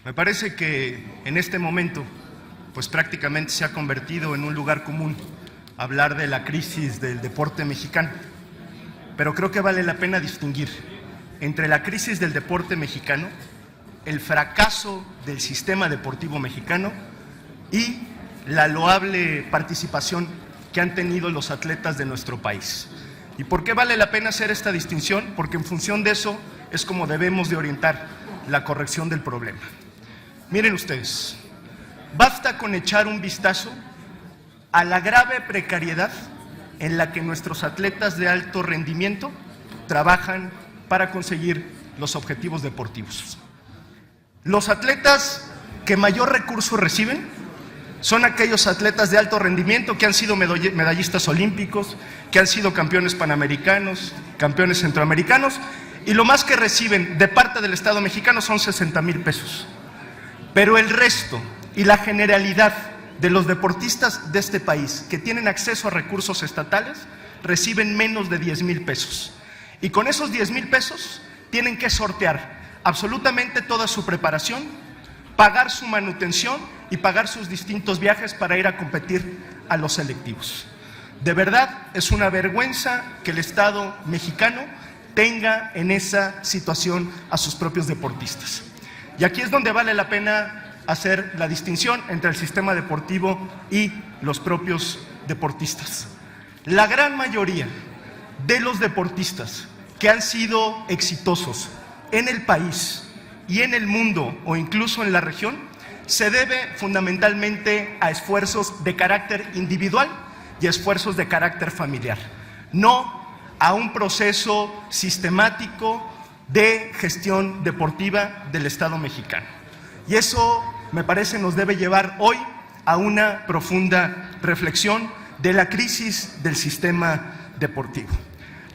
Me parece que en este momento, pues prácticamente se ha convertido en un lugar común hablar de la crisis del deporte mexicano. Pero creo que vale la pena distinguir entre la crisis del deporte mexicano, el fracaso del sistema deportivo mexicano y la loable participación que han tenido los atletas de nuestro país. ¿Y por qué vale la pena hacer esta distinción? Porque en función de eso es como debemos de orientar la corrección del problema. Miren ustedes, basta con echar un vistazo a la grave precariedad en la que nuestros atletas de alto rendimiento trabajan para conseguir los objetivos deportivos. Los atletas que mayor recurso reciben son aquellos atletas de alto rendimiento que han sido medallistas olímpicos, que han sido campeones panamericanos, campeones centroamericanos, y lo más que reciben de parte del Estado mexicano son 60,000 pesos. Pero el resto y la generalidad de los deportistas de este país que tienen acceso a recursos estatales reciben menos de 10,000 pesos. Y con esos 10,000 pesos tienen que sortear absolutamente toda su preparación, pagar su manutención y pagar sus distintos viajes para ir a competir a los selectivos. De verdad es una vergüenza que el Estado mexicano tenga en esa situación a sus propios deportistas. Y aquí es donde vale la pena hacer la distinción entre el sistema deportivo y los propios deportistas. La gran mayoría de los deportistas que han sido exitosos en el país y en el mundo o incluso en la región se debe fundamentalmente a esfuerzos de carácter individual y esfuerzos de carácter familiar, no a un proceso sistemático de gestión deportiva del Estado mexicano. Y eso, me parece, nos debe llevar hoy a una profunda reflexión de la crisis del sistema deportivo.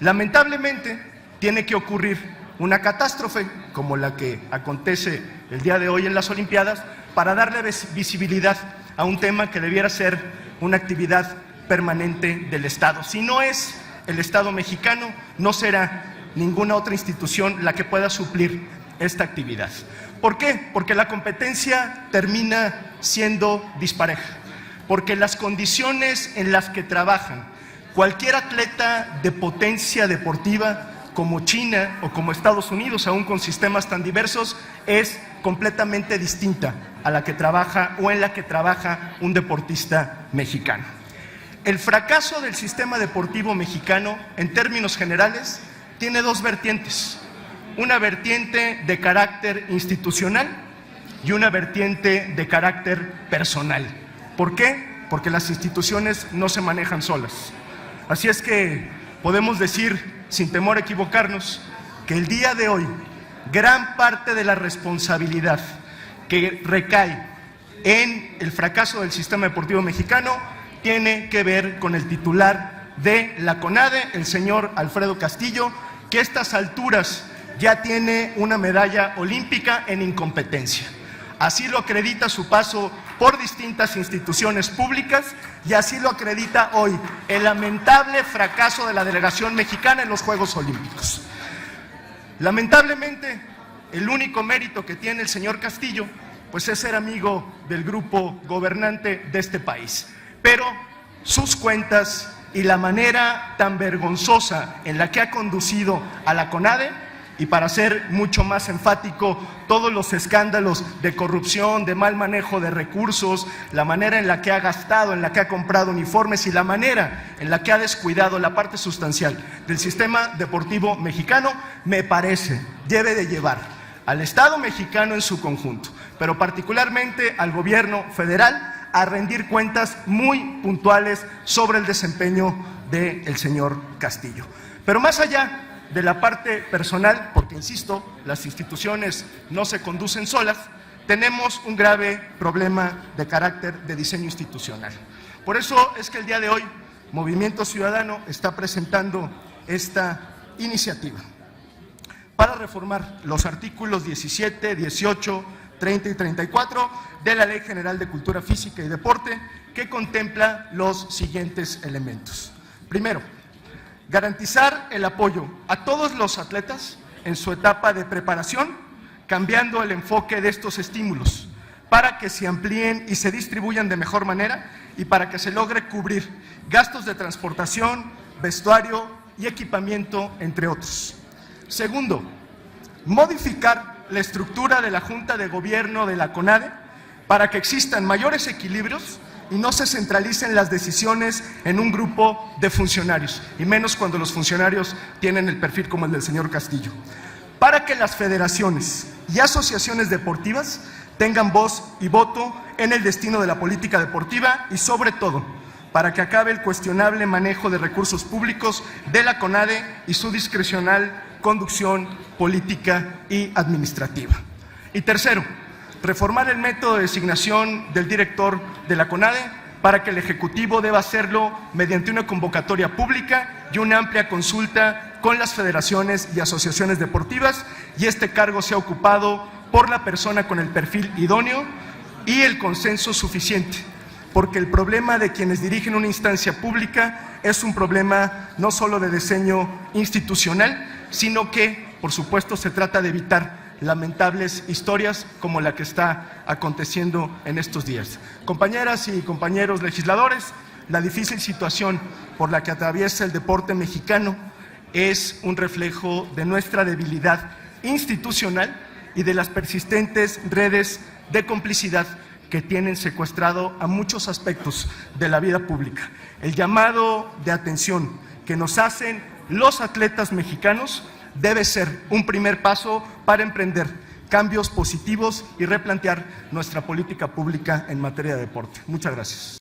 Lamentablemente, tiene que ocurrir una catástrofe como la que acontece el día de hoy en las Olimpiadas para darle visibilidad a un tema que debiera ser una actividad permanente del Estado. Si no es el Estado mexicano, no será ninguna otra institución la que pueda suplir esta actividad. ¿Por qué? Porque la competencia termina siendo dispareja, porque las condiciones en las que trabajan cualquier atleta de potencia deportiva como China o como Estados Unidos, aún con sistemas tan diversos, es completamente distinta a la que trabaja o en la que trabaja un deportista mexicano. El fracaso del sistema deportivo mexicano, en términos generales, tiene dos vertientes: una vertiente de carácter institucional y una vertiente de carácter personal. ¿Por qué? Porque las instituciones no se manejan solas. Así es que podemos decir, sin temor a equivocarnos, que el día de hoy gran parte de la responsabilidad que recae en el fracaso del sistema deportivo mexicano tiene que ver con el titular de la CONADE, el señor Alfredo Castillo, que a estas alturas ya tiene una medalla olímpica en incompetencia. Así lo acredita su paso por distintas instituciones públicas y así lo acredita hoy el lamentable fracaso de la delegación mexicana en los Juegos Olímpicos. Lamentablemente, el único mérito que tiene el señor Castillo, pues es ser amigo del grupo gobernante de este país. Pero sus cuentas y la manera tan vergonzosa en la que ha conducido a la CONADE, y para ser mucho más enfático, todos los escándalos de corrupción, de mal manejo de recursos, la manera en la que ha gastado, en la que ha comprado uniformes y la manera en la que ha descuidado la parte sustancial del sistema deportivo mexicano, me parece, debe de llevar al Estado mexicano en su conjunto, pero particularmente al gobierno federal, a rendir cuentas muy puntuales sobre el desempeño del señor Castillo. Pero más allá de la parte personal, porque insisto, las instituciones no se conducen solas, tenemos un grave problema de carácter de diseño institucional. Por eso es que el día de hoy Movimiento Ciudadano está presentando esta iniciativa para reformar los artículos 17, 18, 30 y 34 de la Ley General de Cultura Física y Deporte, que contempla los siguientes elementos. Primero, garantizar el apoyo a todos los atletas en su etapa de preparación cambiando el enfoque de estos estímulos para que se amplíen y se distribuyan de mejor manera y para que se logre cubrir gastos de transportación, vestuario y equipamiento, entre otros. Segundo, modificar la estructura de la Junta de Gobierno de la CONADE para que existan mayores equilibrios y no se centralicen las decisiones en un grupo de funcionarios, y menos cuando los funcionarios tienen el perfil como el del señor Castillo. Para que las federaciones y asociaciones deportivas tengan voz y voto en el destino de la política deportiva y, sobre todo, para que acabe el cuestionable manejo de recursos públicos de la CONADE y su discrecional conducción política y administrativa. Y tercero, reformar el método de designación del director de la CONADE para que el Ejecutivo deba hacerlo mediante una convocatoria pública y una amplia consulta con las federaciones y asociaciones deportivas, y este cargo sea ocupado por la persona con el perfil idóneo y el consenso suficiente, porque el problema de quienes dirigen una instancia pública es un problema no solo de diseño institucional, sino que, por supuesto, se trata de evitar lamentables historias como la que está aconteciendo en estos días. Compañeras y compañeros legisladores, la difícil situación por la que atraviesa el deporte mexicano es un reflejo de nuestra debilidad institucional y de las persistentes redes de complicidad que tienen secuestrado a muchos aspectos de la vida pública. El llamado de atención que nos hacen los atletas mexicanos debe ser un primer paso para emprender cambios positivos y replantear nuestra política pública en materia de deporte. Muchas gracias.